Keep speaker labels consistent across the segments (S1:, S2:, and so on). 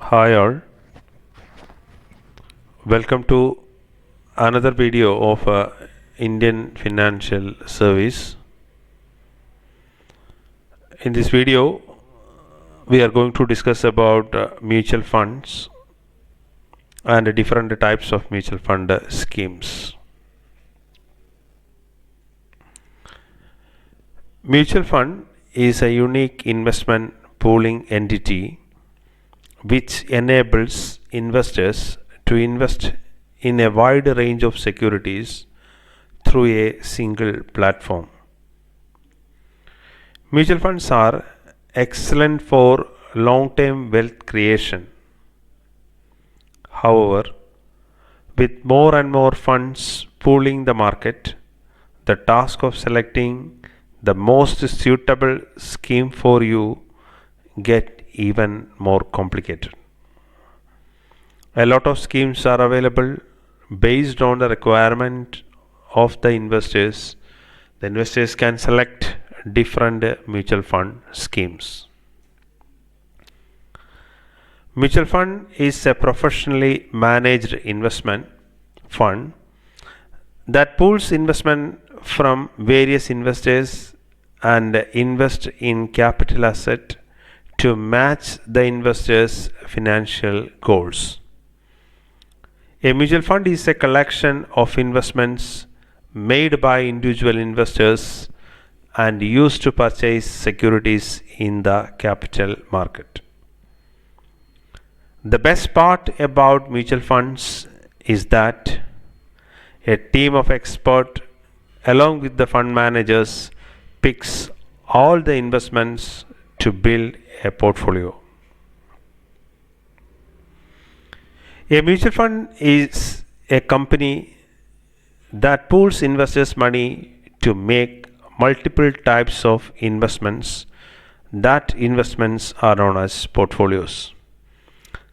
S1: Hi all, welcome to another video of Indian Financial Service. In this video, we are going to discuss about mutual funds and different types of mutual fund schemes. Mutual fund is a unique investment pooling entity which enables investors to invest in a wide range of securities through a single platform. Mutual funds are excellent for long-term wealth creation. However, with more and more funds pooling the market, the task of selecting the most suitable scheme for you get even more complicated. A lot of schemes are available based on the requirement of the investors. The investors can select different mutual fund schemes. Mutual fund is a professionally managed investment fund that pools investment from various investors and invest in capital asset to match the investors' financial goals. A mutual fund is a collection of investments made by individual investors and used to purchase securities in the capital market. The best part about mutual funds is that a team of experts along with the fund managers picks all the investments to build a portfolio. A mutual fund is a company that pools investors' money to make multiple types of investments. That investments are known as portfolios.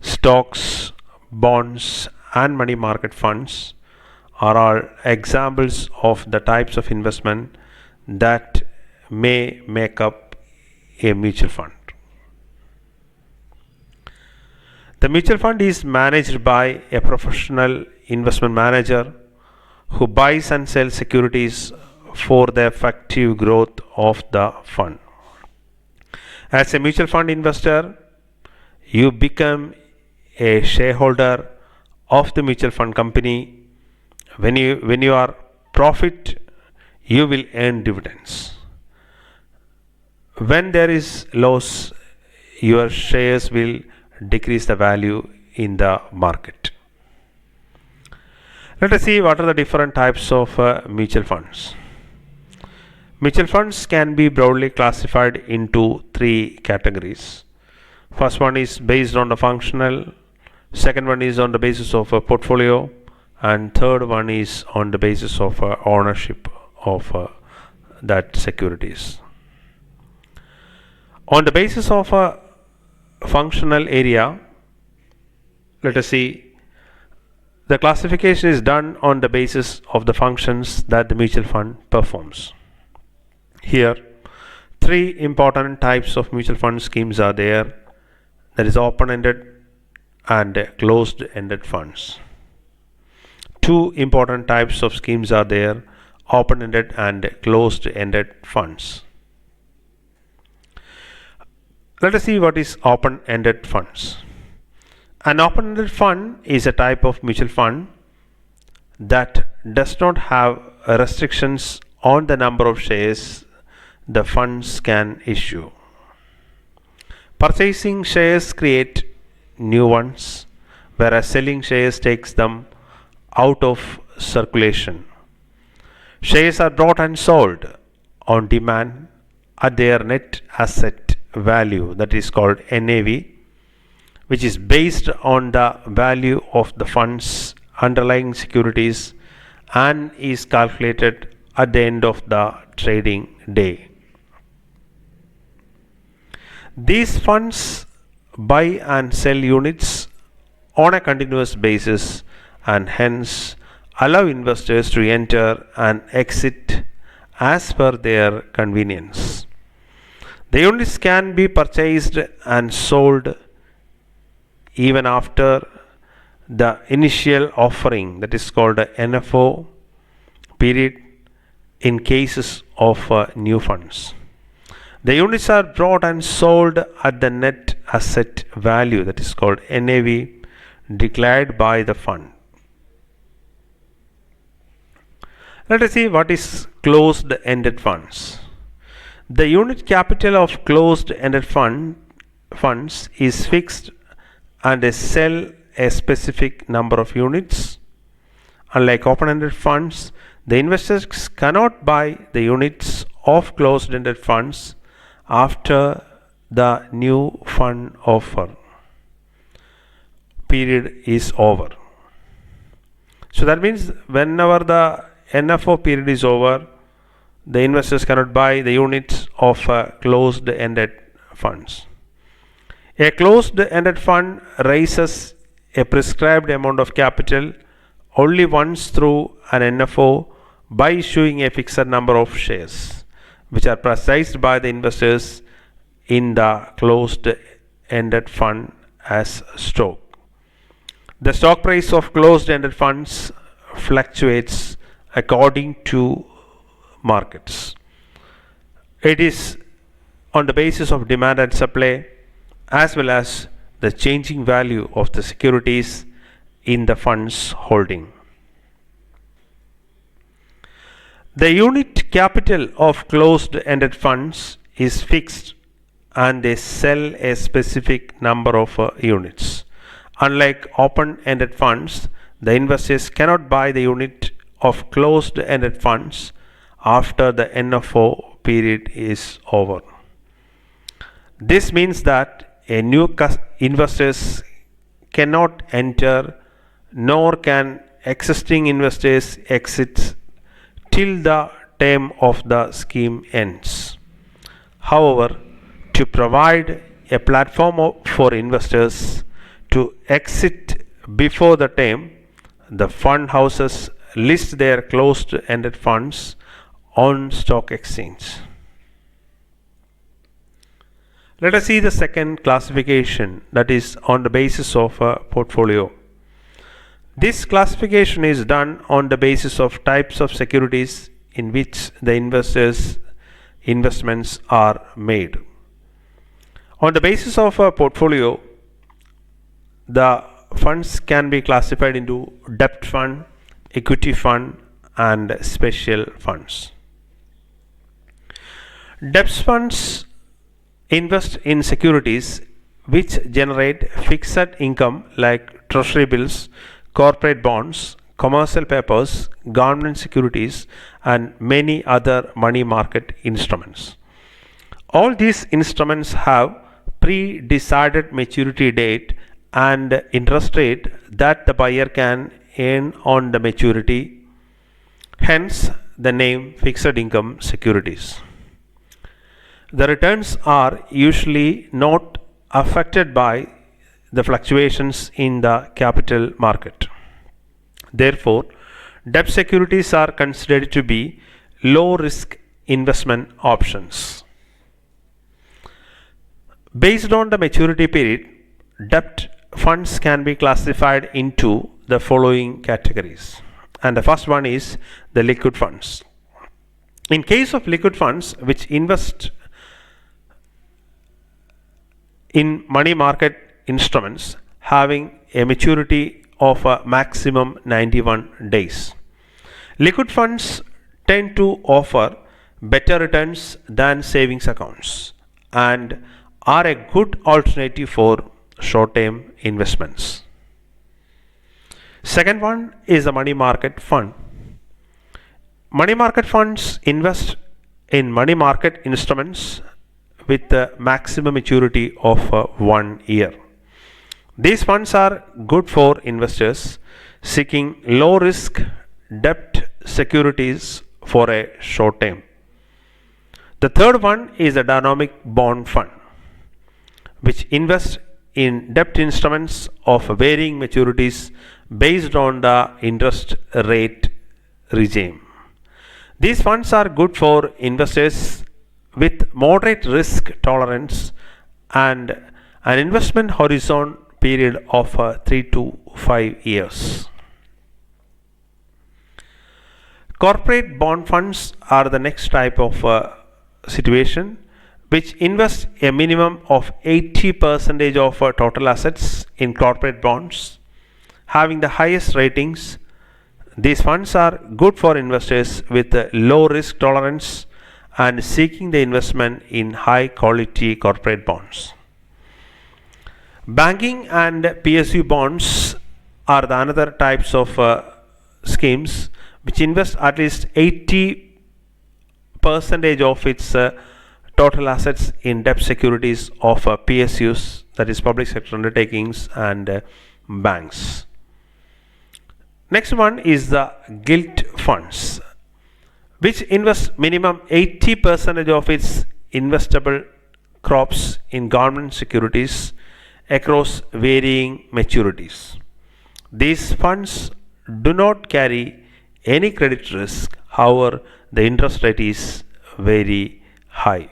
S1: Stocks, bonds, and money market funds are all examples of the types of investment that may make up a mutual fund. The mutual fund is managed by a professional investment manager who buys and sells securities for the effective growth of the fund. As a mutual fund investor, you become a shareholder of the mutual fund company. When you are profit, you will earn dividends. When there is loss, your shares will decrease the value in the market. Let us see what are the different types of mutual funds. Mutual funds can be broadly classified into three categories. First one is based on the functional, second one is on the basis of a portfolio, and third one is on the basis of ownership of that securities. On the basis of a functional area, let us see, the classification is done on the basis of the functions that the mutual fund performs. Here, three important types of mutual fund schemes are there. That is open-ended and closed-ended funds. Two important types of schemes are there, open-ended and closed-ended funds. Let us see what is open-ended funds. An open-ended fund is a type of mutual fund that does not have restrictions on the number of shares the funds can issue. Purchasing shares create new ones, whereas selling shares takes them out of circulation. Shares are bought and sold on demand at their net asset value, that is called NAV, which is based on the value of the fund's underlying securities and is calculated at the end of the trading day. These funds buy and sell units on a continuous basis and hence allow investors to enter and exit as per their convenience. The units can be purchased and sold even after the initial offering, that is called a NFO period, in cases of new funds. The units are bought and sold at the net asset value, that is called NAV, declared by the fund. Let us see what is closed-ended funds. The unit capital of closed-ended funds is fixed and they sell a specific number of units. Unlike open-ended funds, the investors cannot buy the units of closed-ended funds after the new fund offer period is over. So that means whenever the NFO period is over, the investors cannot buy the units of closed-ended funds. A closed-ended fund raises a prescribed amount of capital only once through an NFO by issuing a fixed number of shares, which are purchased by the investors in the closed-ended fund as stock. The stock price of closed-ended funds fluctuates according to markets. It is on the basis of demand and supply, as well as the changing value of the securities in the fund's holding. The unit capital of closed-ended funds is fixed and they sell a specific number of units. Unlike open-ended funds, the investors cannot buy the unit of closed-ended funds after the NFO period is over. This means that a new investors cannot enter, nor can existing investors exit till the term of the scheme ends. However, to provide a platform for investors to exit before the term, the fund houses list their closed-ended funds on stock exchange. Let us see the second classification, that is on the basis of a portfolio. This classification is done on the basis of types of securities in which the investors' investments are made. On the basis of a portfolio, the funds can be classified into debt fund, equity fund, and special funds. Debt funds invest in securities which generate fixed income like treasury bills, corporate bonds, commercial papers, government securities, and many other money market instruments. All these instruments have pre-decided maturity date and interest rate that the buyer can earn on the maturity, hence the name fixed income securities. The returns are usually not affected by the fluctuations in the capital market. Therefore, debt securities are considered to be low risk investment options. Based on the maturity period, debt funds can be classified into the following categories. And the first one is the liquid funds. In case of liquid funds which invest in money market instruments having a maturity of a maximum 91 days. Liquid funds tend to offer better returns than savings accounts and are a good alternative for short-term investments. Second one is the money market fund. Money market funds invest in money market instruments with a maximum maturity of 1 year. These funds are good for investors seeking low risk debt securities for a short term. The third one is the dynamic bond fund, which invests in debt instruments of varying maturities based on the interest rate regime. These funds are good for investors with moderate risk tolerance and an investment horizon period of 3 to 5 years. Corporate bond funds are the next type of situation which invest a minimum of 80% of total assets in corporate bonds having the highest ratings. These funds are good for investors with a low risk tolerance and seeking the investment in high quality corporate bonds. Banking and PSU bonds are the another types of schemes which invest at least 80% of its total assets in debt securities of PSUs, that is public sector undertakings, and banks. Next one is the gilt funds, which invest minimum 80% of its investable crops in government securities across varying maturities. These funds do not carry any credit risk, however, the interest rate is very high.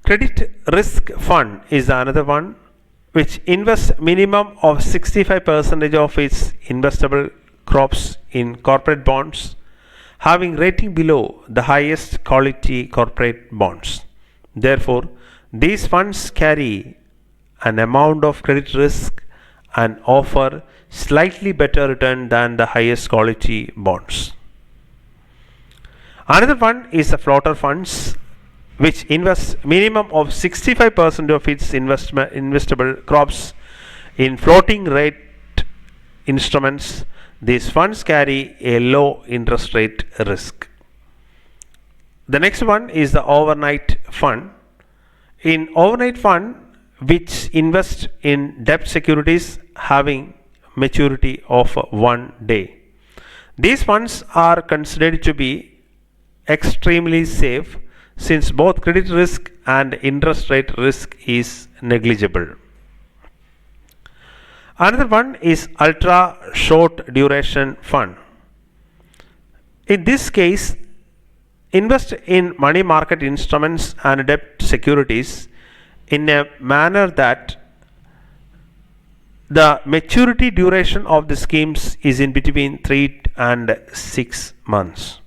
S1: Credit risk fund is another one which invests minimum of 65% of its investable crops in corporate bonds having rating below the highest quality corporate bonds. Therefore, these funds carry an amount of credit risk and offer slightly better return than the highest quality bonds. Another one is the floater funds which invests minimum of 65% of its investable crops in floating rate instruments. These funds carry a low interest rate risk. The next one is the overnight fund. In overnight fund which invest in debt securities having maturity of 1 day. These funds are considered to be extremely safe since both credit risk and interest rate risk is negligible. Another one is ultra short duration fund. In this case, invest in money market instruments and debt securities in a manner that the maturity duration of the schemes is in between 3 and 6 months.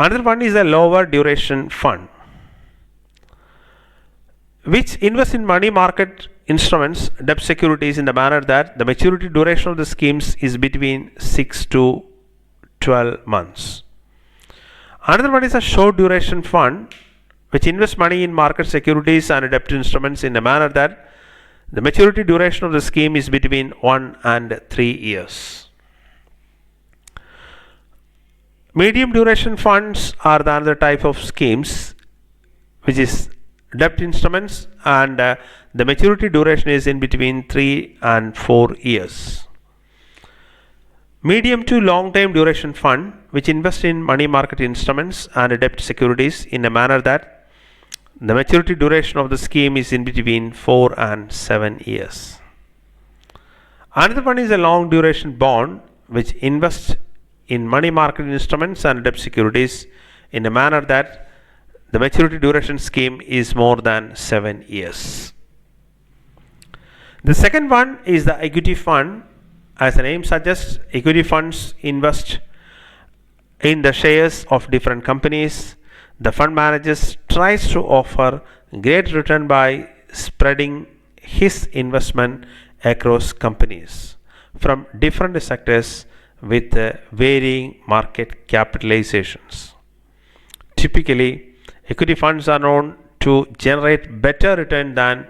S1: Another one is a lower duration fund which invests in money market instruments, debt securities in the manner that the maturity duration of the schemes is between 6 to 12 months. Another one is a short duration fund which invests money in market securities and debt instruments in a manner that the maturity duration of the scheme is between 1 and 3 years. Medium duration funds are the other type of schemes which is debt instruments and the maturity duration is in between 3 and 4 years. Medium to long term duration fund which invest in money market instruments and debt securities in a manner that the maturity duration of the scheme is in between 4 and 7 years. Another one is a long duration bond which invests in money market instruments and debt securities in a manner that the maturity duration scheme is more than 7 years. The second one is the equity fund. As the name suggests, equity funds invest in the shares of different companies. The fund manager tries to offer great return by spreading his investment across companies from different sectors with varying market capitalizations. Typically, equity funds are known to generate better return than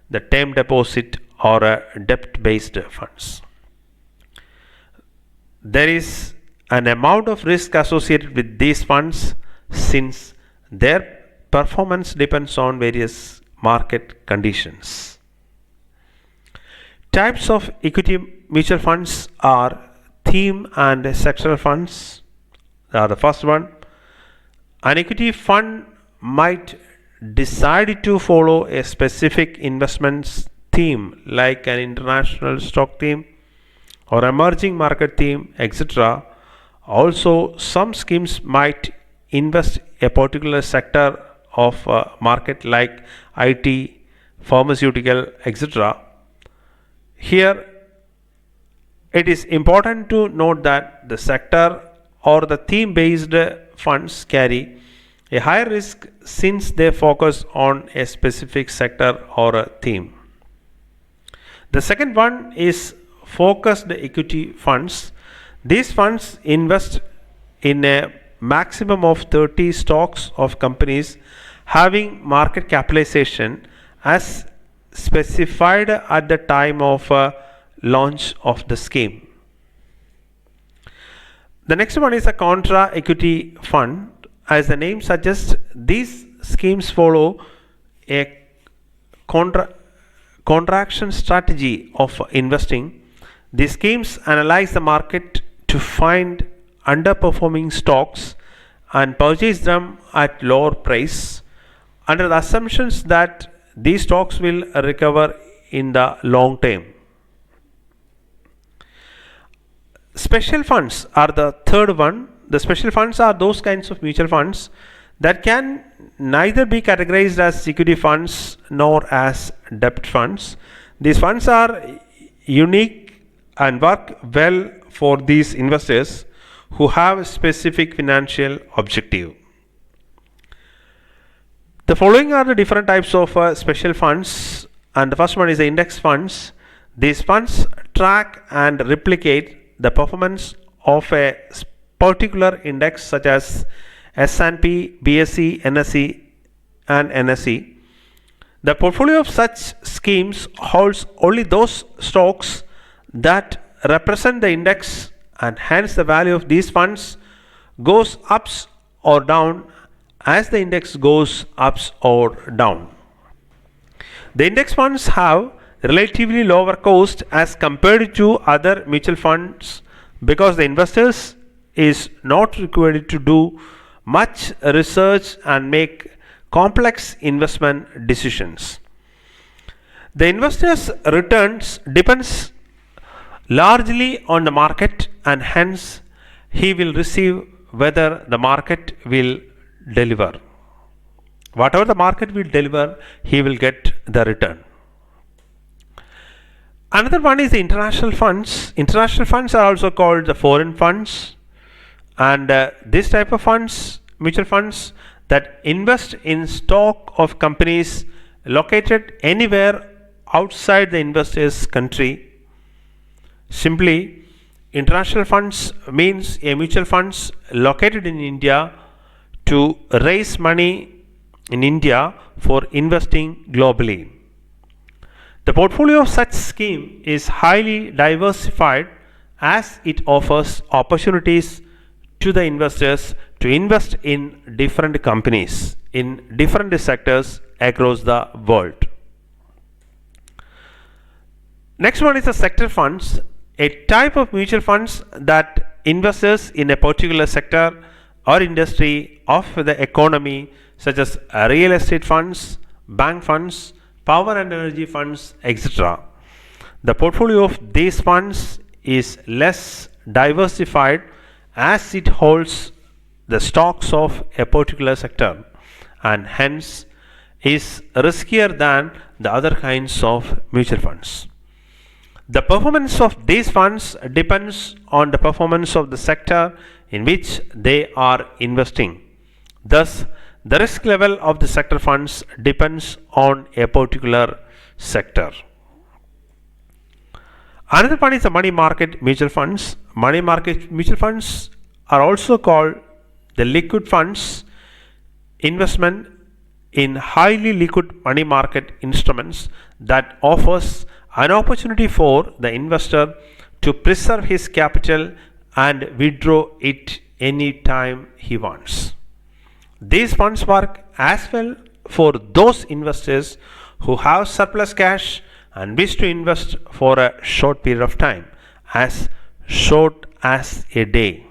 S1: the term deposit or debt-based funds. There is an amount of risk associated with these funds since their performance depends on various market conditions. Types of equity mutual funds are theme and sectoral funds. The first one, an equity fund might decide to follow a specific investments theme like an international stock theme or emerging market theme, etc. Also, some schemes might invest a particular sector of market like IT, pharmaceutical, etc. Here, it is important to note that the sector or the theme based funds carry a higher risk since they focus on a specific sector or a theme. The second one is focused equity funds. These funds invest in a maximum of 30 stocks of companies having market capitalization as specified at the time of launch of the scheme. The next one is a contra equity fund. As the name suggests, these schemes follow a contraction strategy of investing. These schemes analyze the market to find underperforming stocks and purchase them at lower price under the assumptions that these stocks will recover in the long term. Special funds are the third one. The special funds are those kinds of mutual funds that can neither be categorized as equity funds nor as debt funds. These funds are unique and work well for these investors who have a specific financial objective. The following are the different types of special funds, and the first one is the index funds. These funds track and replicate the performance of a particular index such as S&P, BSE, NSE and NSE. The portfolio of such schemes holds only those stocks that represent the index, and hence the value of these funds goes ups or down as the index goes ups or down. The index funds have relatively lower cost as compared to other mutual funds because the investors is not required to do much research and make complex investment decisions. The investor's returns depends largely on the market, and hence he will receive whether the market will deliver. Whatever the market will deliver, he will get the return. Another one is the international funds. International funds are also called the foreign funds, and this type of funds, mutual funds that invest in stock of companies located anywhere outside the investor's country. Simply, international funds means a mutual funds located in India to raise money in India for investing globally. The portfolio of such scheme is highly diversified as it offers opportunities to the investors to invest in different companies in different sectors across the world. Next one is the sector funds, a type of mutual funds that investors in a particular sector or industry of the economy such as real estate funds, bank funds, power and energy funds, etc. The portfolio of these funds is less diversified as it holds the stocks of a particular sector and hence is riskier than the other kinds of mutual funds. The performance of these funds depends on the performance of the sector in which they are investing. Thus, the risk level of the sector funds depends on a particular sector. Another one is the money market mutual funds. Money market mutual funds are also called the liquid funds. Investment in highly liquid money market instruments that offers an opportunity for the investor to preserve his capital and withdraw it any time he wants. These funds work as well for those investors who have surplus cash and wish to invest for a short period of time, as short as a day.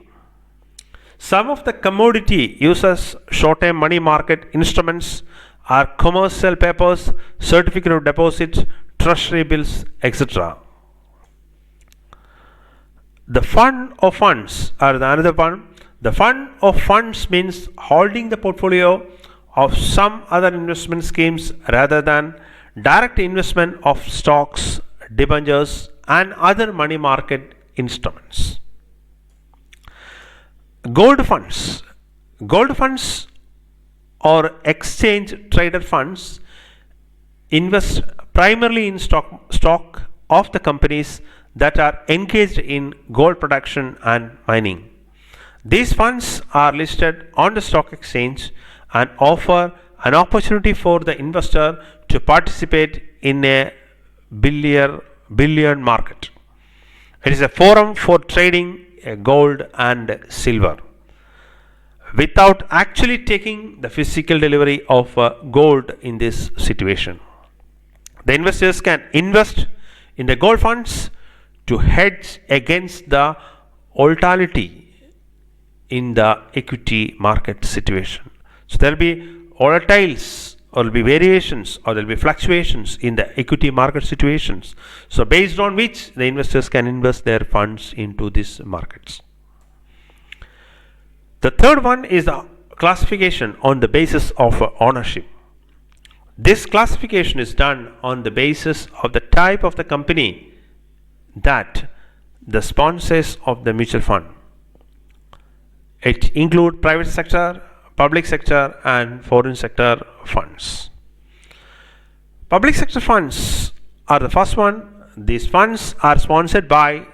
S1: Some of the commodity uses short-term money market instruments are commercial papers, certificate of deposit, treasury bills, etc. The fund of funds are the another one. The fund of funds means holding the portfolio of some other investment schemes rather than direct investment of stocks, debentures, and other money market instruments. Gold funds. Gold funds or exchange traded funds invest primarily in stock of the companies that are engaged in gold production and mining. These funds are listed on the stock exchange and offer an opportunity for the investor to participate in a bullion market. It is a forum for trading gold and silver without actually taking the physical delivery of gold in this situation. The investors can invest in the gold funds to hedge against the volatility in the equity market situation. So there will be volatiles, or will be variations, or there will be fluctuations in the equity market situations. So based on which the investors can invest their funds into these markets. The third one is the classification on the basis of ownership. This classification is done on the basis of the type of the company that the sponsors of the mutual fund. It includes private sector, public sector, and foreign sector funds. Public sector funds are the first one. These funds are sponsored by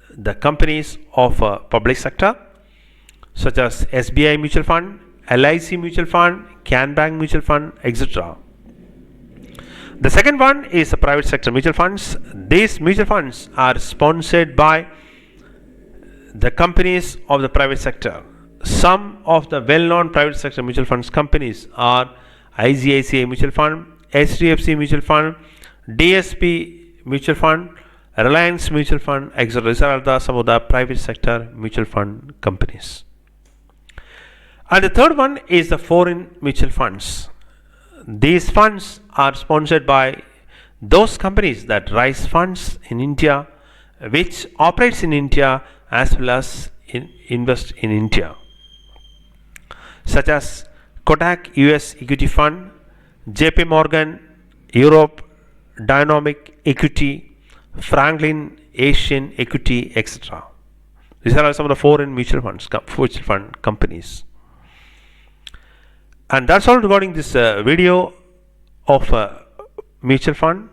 S1: the companies of public sector, such as SBI Mutual Fund, LIC Mutual Fund, Can Bank Mutual Fund, etc. The second one is the private sector mutual funds. These mutual funds are sponsored by the companies of the private sector. Some of the well-known private sector mutual funds companies are ICICI Mutual Fund, HDFC Mutual Fund, DSP Mutual Fund, Reliance Mutual Fund, etc. These are some of the private sector mutual fund companies. And the third one is the foreign mutual funds. These funds are sponsored by those companies that raise funds in India, which operates in India as well as invest in India, such as Kotak US Equity Fund, JP Morgan Europe Dynamic Equity, Franklin Asian Equity, etc. These are some of the foreign mutual fund companies. And that's all regarding this video of mutual fund.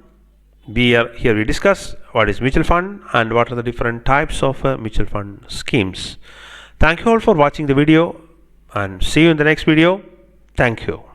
S1: Here we discuss what is mutual fund and what are the different types of mutual fund schemes. Thank you all for watching the video and see you in the next video. Thank you.